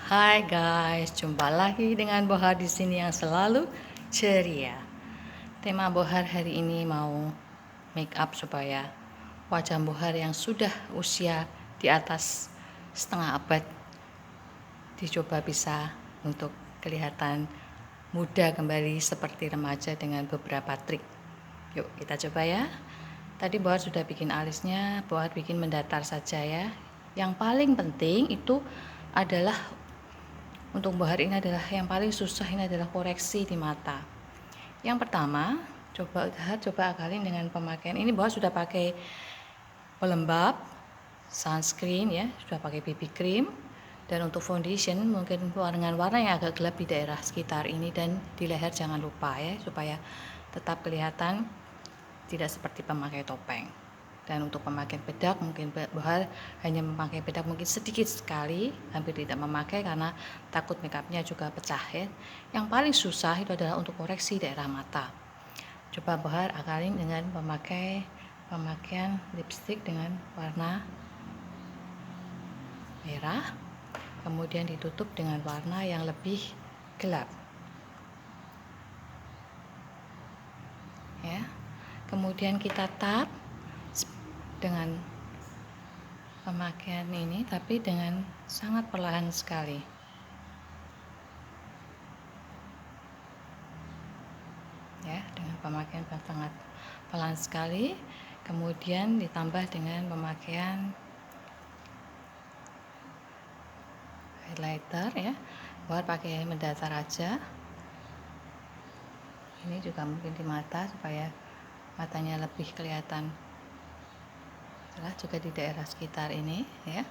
Hai guys, jumpa lagi dengan Bohar di sini yang selalu ceria. Tema Bohar hari ini mau make up supaya wajah Bohar yang sudah usia di atas setengah abad dicoba bisa untuk kelihatan muda kembali seperti remaja dengan beberapa trik. Yuk kita coba ya. Tadi Bohar sudah bikin alisnya, Bohar bikin mendatar saja ya. Yang paling penting itu adalah untuk Bohar ini adalah yang paling susah, ini adalah koreksi di mata. Yang pertama, coba akalin dengan pemakaian ini. Bohar sudah pakai pelembab, sunscreen ya, sudah pakai BB cream, dan untuk foundation mungkin dengan warna yang agak gelap di daerah sekitar ini dan di leher jangan lupa ya, supaya tetap kelihatan tidak seperti pemakai topeng. Dan untuk pemakaian bedak mungkin Bohar hanya memakai bedak mungkin sedikit sekali, hampir tidak memakai karena takut makeupnya juga pecah ya. Yang paling susah itu adalah untuk koreksi daerah mata. Coba Bohar akalin dengan pemakaian lipstick dengan warna merah, kemudian ditutup dengan warna yang lebih gelap ya. Kemudian kita tap dengan pemakaian ini, tapi dengan sangat perlahan sekali ya, dengan pemakaian sangat pelan sekali. Kemudian ditambah dengan pemakaian highlighter ya, buat pakai mendatar aja. Ini juga mungkin di mata supaya matanya lebih kelihatan, juga di daerah sekitar ini ya,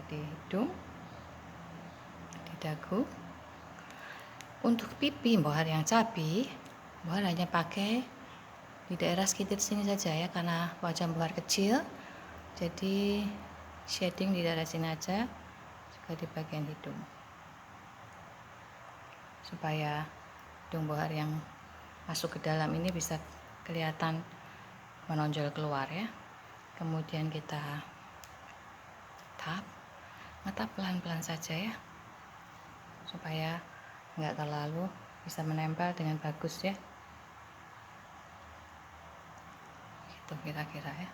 di hidung, di dagu. Untuk pipi Bohar yang cabi, Bohar hanya pakai di daerah sekitar sini saja ya, karena wajah Bohar kecil, jadi shading di daerah sini aja, juga di bagian hidung, supaya hidung Bohar yang masuk ke dalam ini bisa kelihatan menonjol keluar ya. Kemudian kita tap mata pelan-pelan saja ya, supaya nggak terlalu bisa menempel dengan bagus ya, gitu kira-kira ya.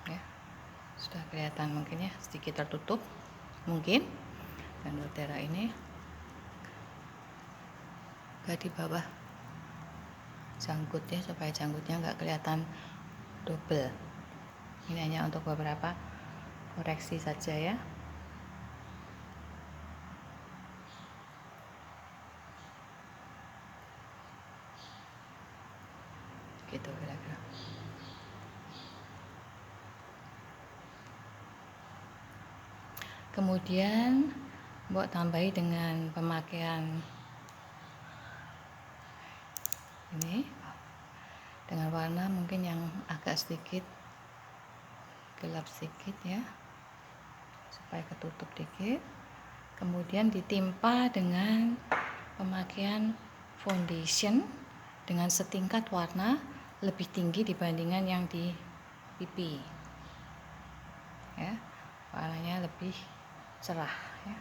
Ya, sudah kelihatan mungkin ya, sedikit tertutup mungkin, dan daerah ini gak di bawah janggut ya, supaya janggutnya nggak kelihatan double. Ini hanya untuk beberapa koreksi saja ya. Gitu kira-kira. Kemudian buat tambahi dengan pemakaian ini dengan warna mungkin yang agak sedikit gelap sedikit ya, supaya ketutup dikit. Kemudian ditimpa dengan pemakaian foundation dengan setingkat warna lebih tinggi dibandingkan yang di pipi ya, warnanya lebih cerah ya.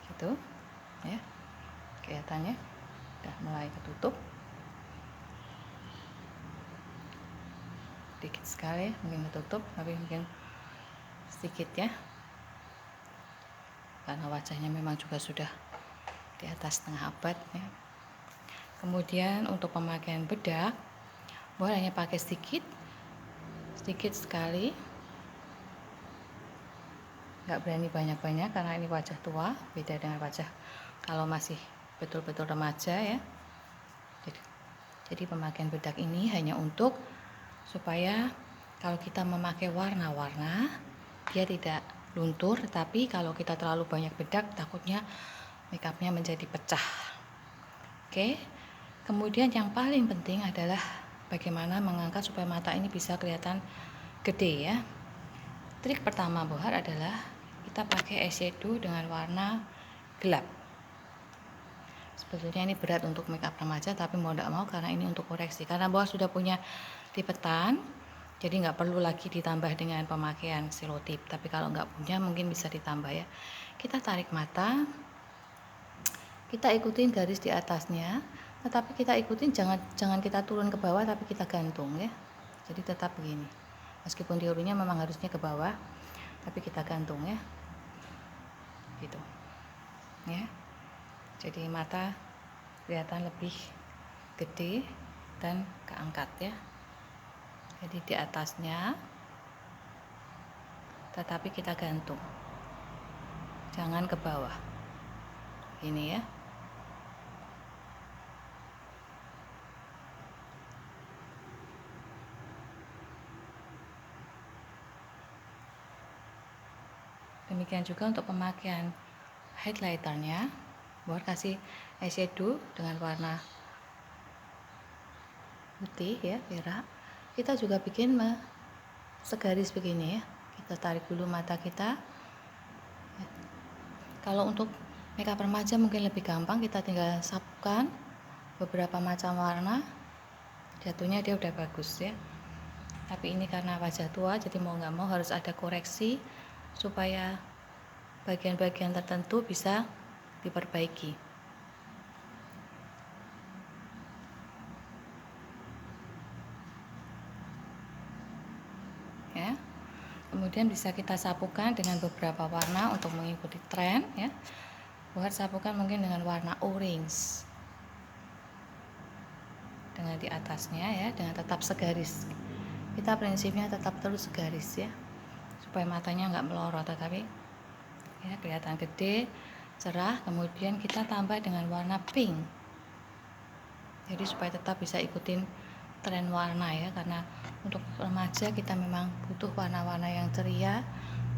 Gitu ya, kelihatannya udah mulai ketutup dikit sekali, mungkin ketutup tapi mungkin sedikit ya, karena wajahnya memang juga sudah di atas setengah abad ya. Kemudian untuk pemakaian bedak, Bohar hanya pakai sedikit sekali, nggak berani banyak-banyak karena ini wajah tua, beda dengan wajah kalau masih betul-betul remaja ya. Jadi pemakaian bedak ini hanya untuk supaya kalau kita memakai warna-warna dia tidak luntur, tapi kalau kita terlalu banyak bedak takutnya makeupnya menjadi pecah. Oke. Kemudian yang paling penting adalah bagaimana mengangkat supaya mata ini bisa kelihatan gede ya. Trik pertama Bohar adalah kita pakai eyeshadow dengan warna gelap. Sebetulnya ini berat untuk make up remaja, tapi mau tidak mau karena ini untuk koreksi. Karena Bohar sudah punya lipetan, jadi nggak perlu lagi ditambah dengan pemakaian selotip. Tapi kalau nggak punya mungkin bisa ditambah ya. Kita tarik mata, kita ikutin garis di atasnya, tetapi kita ikutin jangan kita turun ke bawah, tapi kita gantung ya. Jadi tetap begini. Meskipun teorinya memang harusnya ke bawah, tapi kita gantung ya, gitu ya. Jadi mata kelihatan lebih gede dan keangkat ya. Jadi di atasnya, tetapi kita gantung, jangan ke bawah, ini ya. Demikian juga untuk pemakaian highlighternya, Bohar kasih eyeshadow dengan warna putih ya, merah. Kita juga bikin segaris begini ya. Kita tarik dulu mata kita. Kalau untuk makeup remaja mungkin lebih gampang, kita tinggal sapukan beberapa macam warna, jatuhnya dia udah bagus ya. Tapi ini karena wajah tua, jadi mau nggak mau harus ada koreksi supaya bagian-bagian tertentu bisa diperbaiki ya. Kemudian bisa kita sapukan dengan beberapa warna untuk mengikuti tren ya. Buat sapukan mungkin dengan warna orange dengan di atasnya ya, dengan tetap segaris. Kita prinsipnya tetap terus segaris ya, supaya matanya nggak melorot, tetapi ya kelihatan gede, cerah. Kemudian kita tambah dengan warna pink, jadi supaya tetap bisa ikutin tren warna ya, karena untuk remaja kita memang butuh warna-warna yang ceria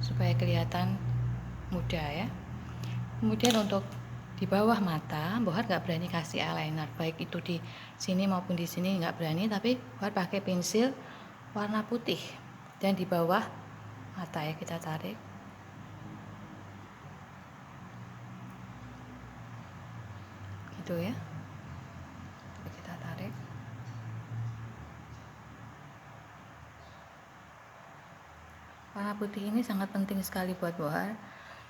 supaya kelihatan muda ya. Kemudian untuk di bawah mata, Bohar nggak berani kasih eyeliner, baik itu di sini maupun di sini nggak berani, tapi Bohar pakai pensil warna putih dan di bawah mata ya, kita tarik. Gitu ya. Kita tarik. Warna putih ini sangat penting sekali buat Bohar,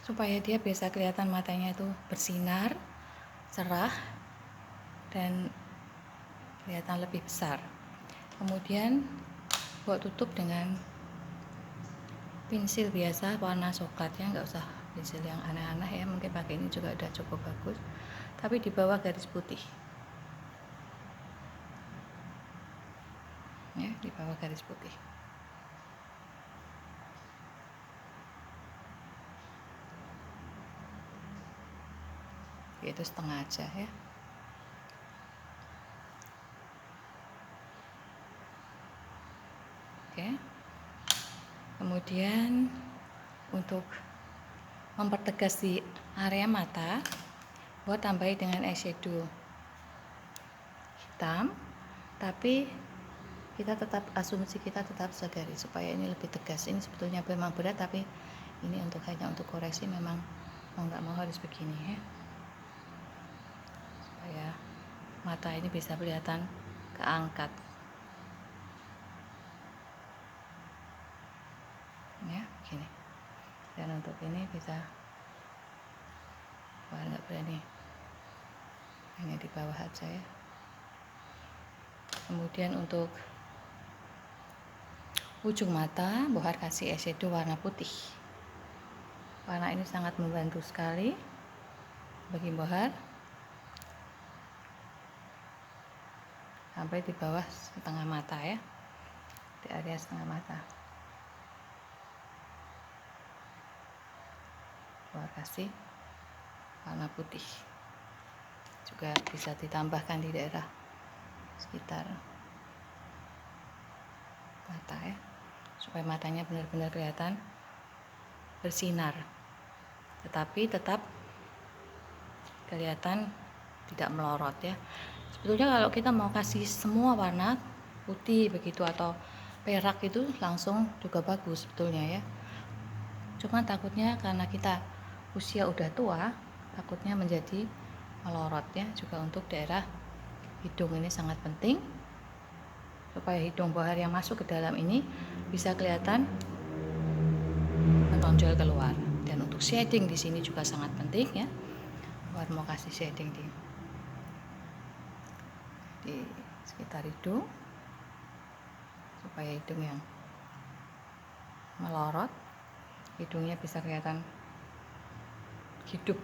supaya dia bisa kelihatan matanya itu bersinar, cerah, dan kelihatan lebih besar. Kemudian buat tutup dengan pensil biasa warna coklat ya, nggak usah pensil yang aneh-aneh ya, mungkin pakai ini juga udah cukup bagus, tapi di bawah garis putih ya, di bawah garis putih. Itu setengah aja ya. Oke. Kemudian untuk mempertegas di area mata, buat tambahin dengan eyeshadow hitam, tapi kita tetap, asumsi kita tetap segaris supaya ini lebih tegas. Ini sebetulnya memang berat, tapi ini hanya untuk koreksi, memang mau nggak mau harus begini ya, supaya mata ini bisa kelihatan keangkat ya, begini. Dan untuk ini bisa, wah nggak berani, hanya di bawah aja ya. Kemudian untuk ujung mata, Bohar kasih eyeshadow warna putih. Warna ini sangat membantu sekali bagi Bohar sampai di bawah setengah mata ya, di area setengah mata. Bohar kasih warna putih, juga bisa ditambahkan di daerah sekitar mata ya, supaya matanya benar-benar kelihatan bersinar, tetapi tetap kelihatan tidak melorot ya. Sebetulnya kalau kita mau kasih semua warna putih begitu atau perak itu langsung juga bagus sebetulnya ya. Cuma takutnya karena kita usia udah tua, takutnya menjadi melorot ya. Juga untuk daerah hidung ini sangat penting supaya hidung bohar yang masuk ke dalam ini bisa kelihatan menonjol keluar. Dan untuk shading di sini juga sangat penting ya. Bohar mau kasih shading di sekitar hidung supaya hidung yang melorot, hidungnya bisa kelihatan hidup,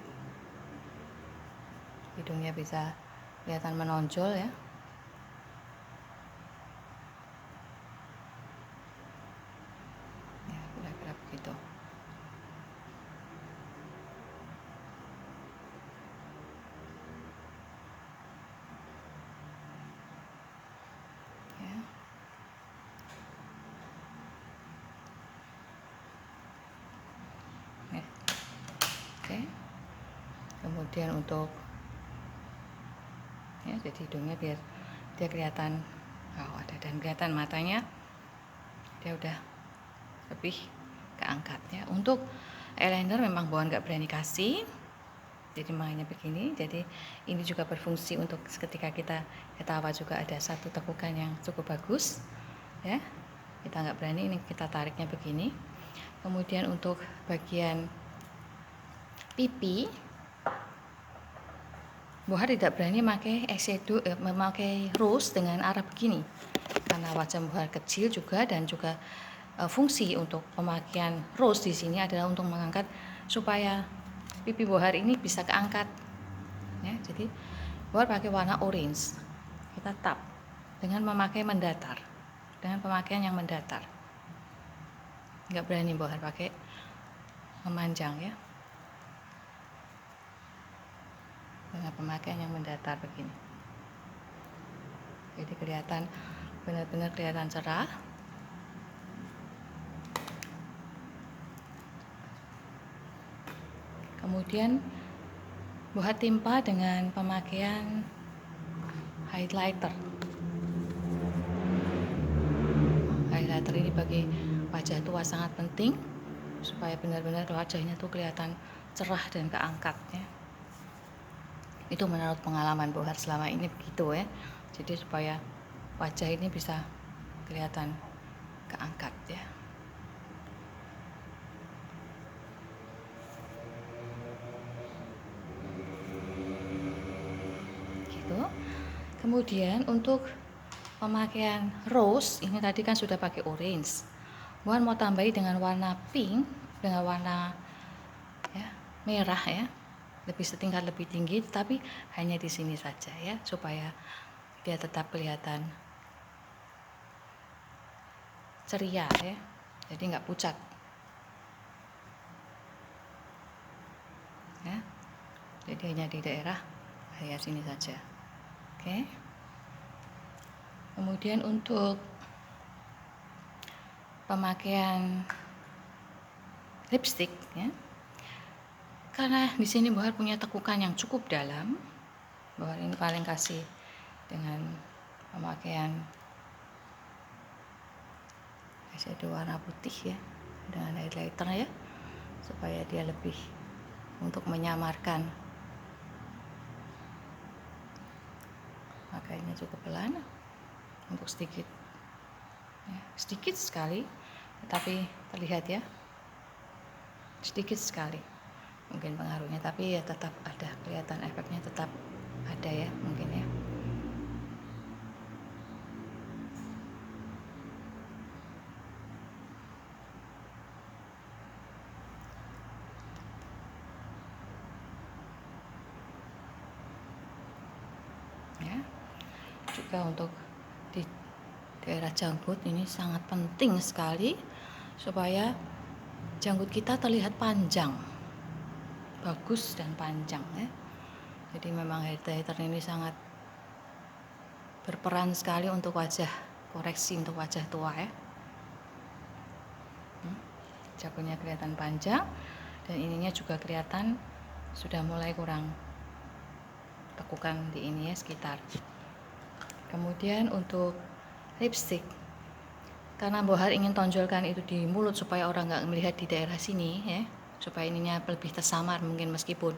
hidungnya bisa kelihatan menonjol ya. Ya, kira-kira begitu. Ya. Ya. Oke. Kemudian untuk ya, jadi hidungnya biar dia kelihatan ada dan kelihatan matanya dia udah lebih keangkat ya. Untuk eyeliner memang Bohan nggak berani kasih, jadi makanya begini. Jadi ini juga berfungsi untuk ketika kita ketawa juga ada satu tekukan yang cukup bagus ya. Kita nggak berani, ini kita tariknya begini. Kemudian untuk bagian pipi, Bohar tidak berani memakai rose dengan arah begini karena wajah Bohar kecil juga, dan juga fungsi untuk pemakaian rose di sini adalah untuk mengangkat supaya pipi Bohar ini bisa keangkat ya. Jadi Bohar pakai warna orange, kita tap dengan memakai mendatar, dengan pemakaian yang mendatar. Nggak berani Bohar pakai memanjang ya, dengan pemakaian yang mendatar begini. Jadi kelihatan benar-benar kelihatan cerah. Kemudian Bohar timpa dengan pemakaian highlighter. Highlighter ini bagi wajah tua sangat penting supaya benar-benar wajahnya tuh kelihatan cerah dan keangkat ya. Itu menurut pengalaman Bohar selama ini begitu ya. Jadi supaya wajah ini bisa kelihatan keangkat ya. Gitu. Kemudian untuk pemakaian rose, ini tadi kan sudah pakai orange. Bohar mau tambahi dengan warna pink, dengan warna ya, merah ya. Lebih setingkat lebih tinggi, tapi hanya di sini saja ya, supaya dia tetap kelihatan ceria ya, jadi nggak pucat ya, jadi hanya di daerah area sini saja. Oke. Kemudian untuk pemakaian lipstick ya, karena di sini Bohar punya tekukan yang cukup dalam, Bohar ini paling kasih dengan pemakaian eyeshadow warna putih ya, dengan highlighter ya, supaya dia lebih untuk menyamarkan. Makanya cukup pelan untuk sedikit ya, sedikit sekali tetapi terlihat ya, sedikit sekali mungkin pengaruhnya, tapi ya tetap ada, kelihatan efeknya tetap ada ya mungkin ya. Ya, juga untuk di daerah janggut ini sangat penting sekali supaya janggut kita terlihat panjang, bagus dan panjang ya. Jadi memang highlighter ini sangat berperan sekali untuk wajah, koreksi untuk wajah tua ya. Jangkutnya kelihatan panjang dan ininya juga kelihatan sudah mulai kurang tekukan di ini ya, sekitar. Kemudian untuk lipstick, karena Bohar ingin tonjolkan itu di mulut supaya orang nggak melihat di daerah sini ya, supaya ininya lebih tersamar mungkin meskipun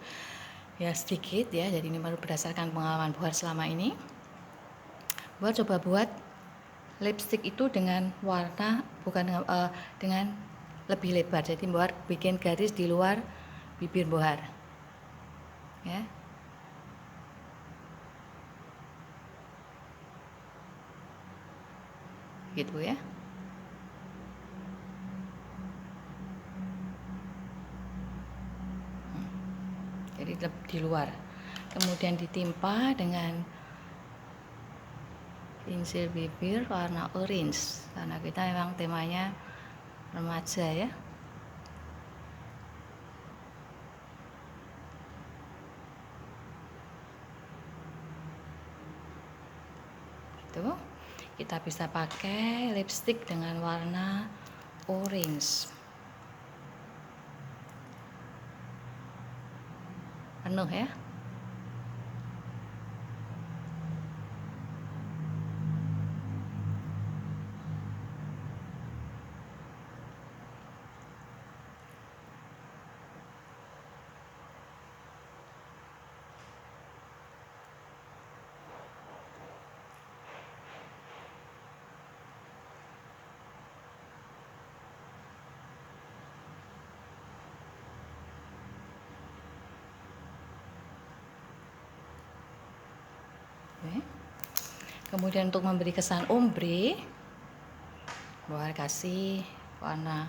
ya sedikit ya. Jadi ini baru berdasarkan pengalaman Bohar selama ini. Bohar coba buat lipstick itu dengan warna dengan lebih lebar. Jadi Bohar bikin garis di luar bibir Bohar ya. Gitu ya. Jadi di luar. Kemudian ditimpa dengan pensil bibir warna orange karena kita memang temanya remaja ya. Itu kita bisa pakai lipstick dengan warna orange penuh ya. Oke. Kemudian untuk memberi kesan ombre, Bohar kasih warna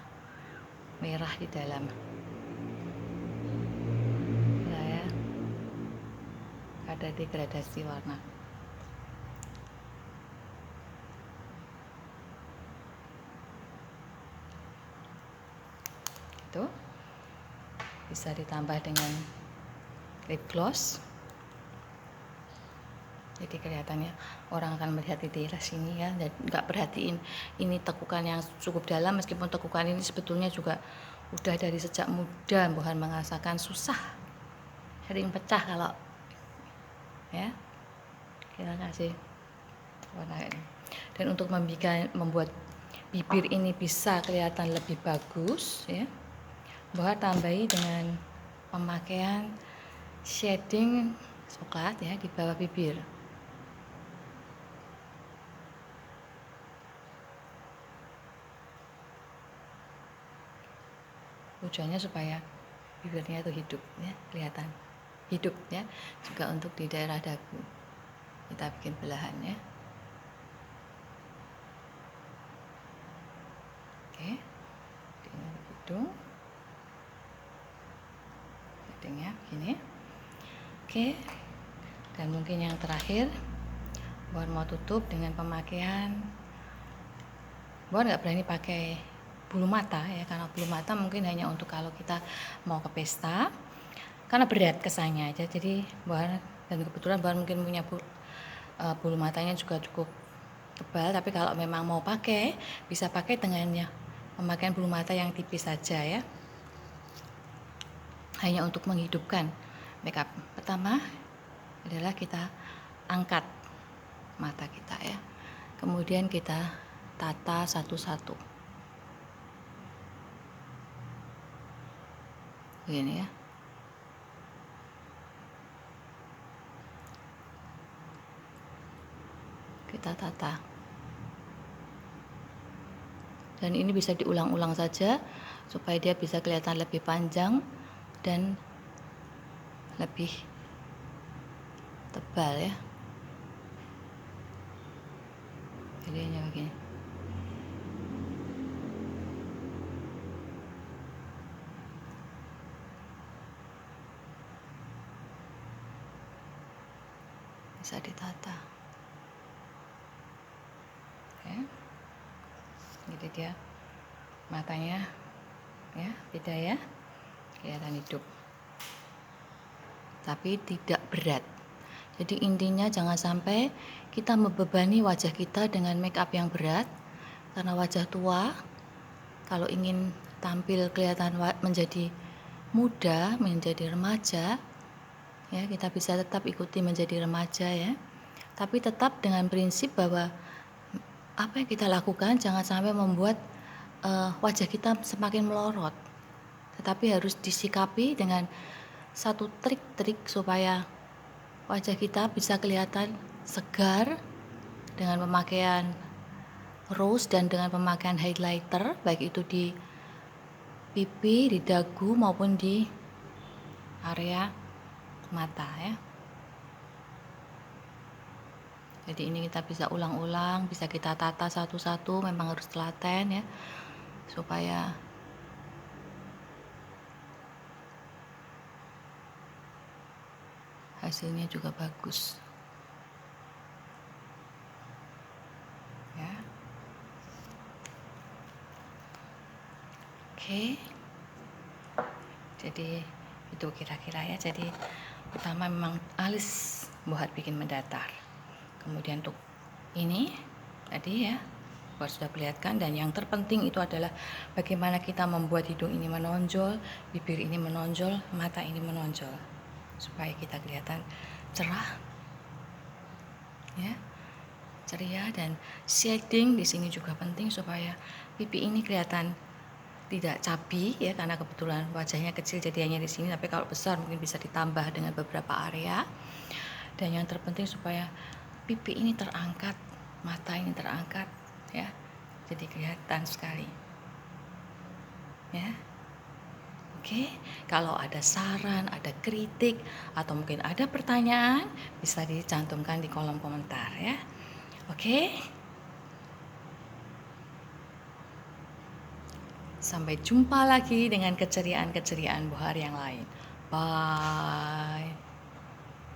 merah di dalam. Nah, ya. Ada degradasi warna. Itu bisa ditambah dengan lip gloss. Jadi kelihatannya orang akan melihat di daerah sini ya, dan nggak perhatiin ini tekukan yang cukup dalam, meskipun tekukan ini sebetulnya juga udah dari sejak muda Bohar merasakan susah, sering pecah kalau ya. Kita kasih warna ini. Dan untuk membuat bibir ini bisa kelihatan lebih bagus ya, Bohar tambahi dengan pemakaian shading coklat ya di bawah bibir. Tujuannya supaya bibirnya itu hidup ya, kelihatan hidup ya. Juga untuk di daerah dagu kita bikin belahan ya. Oke, dengan hidung hidungnya begini. Oke, dan mungkin yang terakhir Bohar mau tutup dengan pemakaian, Bohar nggak berani pakai bulu mata ya, karena bulu mata mungkin hanya untuk kalau kita mau ke pesta karena berat kesannya aja. Jadi Bohar, dan kebetulan Bohar mungkin punya bulu matanya juga cukup tebal, tapi kalau memang mau pakai bisa pakai dengannya pemakaian bulu mata yang tipis saja ya, hanya untuk menghidupkan makeup. Pertama adalah kita angkat mata kita ya, kemudian kita tata satu-satu begini ya. Kita tata, dan ini bisa diulang-ulang saja supaya dia bisa kelihatan lebih panjang dan lebih tebal ya. Jadinya begini. Bisa ditata. Oke. Jadi dia matanya ya, beda ya, kelihatan hidup tapi tidak berat. Jadi intinya jangan sampai kita membebani wajah kita dengan make up yang berat, karena wajah tua kalau ingin tampil kelihatan menjadi muda, menjadi remaja ya, kita bisa tetap ikuti menjadi remaja ya, tapi tetap dengan prinsip bahwa apa yang kita lakukan jangan sampai membuat wajah kita semakin melorot, tetapi harus disikapi dengan satu trik-trik supaya wajah kita bisa kelihatan segar dengan pemakaian rose dan dengan pemakaian highlighter, baik itu di pipi, di dagu maupun di area mata ya. Jadi ini kita bisa ulang-ulang, bisa kita tata satu-satu, memang harus telaten ya, supaya hasilnya juga bagus ya. Oke, jadi itu kira-kira ya. Jadi pertama memang alis Bohar bikin mendatar, kemudian untuk ini tadi ya Bohar sudah perlihatkan, dan yang terpenting itu adalah bagaimana kita membuat hidung ini menonjol, bibir ini menonjol, mata ini menonjol, supaya kita kelihatan cerah ya, ceria. Dan shading di sini juga penting supaya pipi ini kelihatan tidak cabi ya, karena kebetulan wajahnya kecil jadi hanya di sini, tapi kalau besar mungkin bisa ditambah dengan beberapa area. Dan yang terpenting supaya pipi ini terangkat, mata ini terangkat ya, jadi kelihatan sekali ya. Oke, kalau ada saran, ada kritik, atau mungkin ada pertanyaan, bisa dicantumkan di kolom komentar ya. Oke, sampai jumpa lagi dengan keceriaan-keceriaan Bohar yang lain. Bye.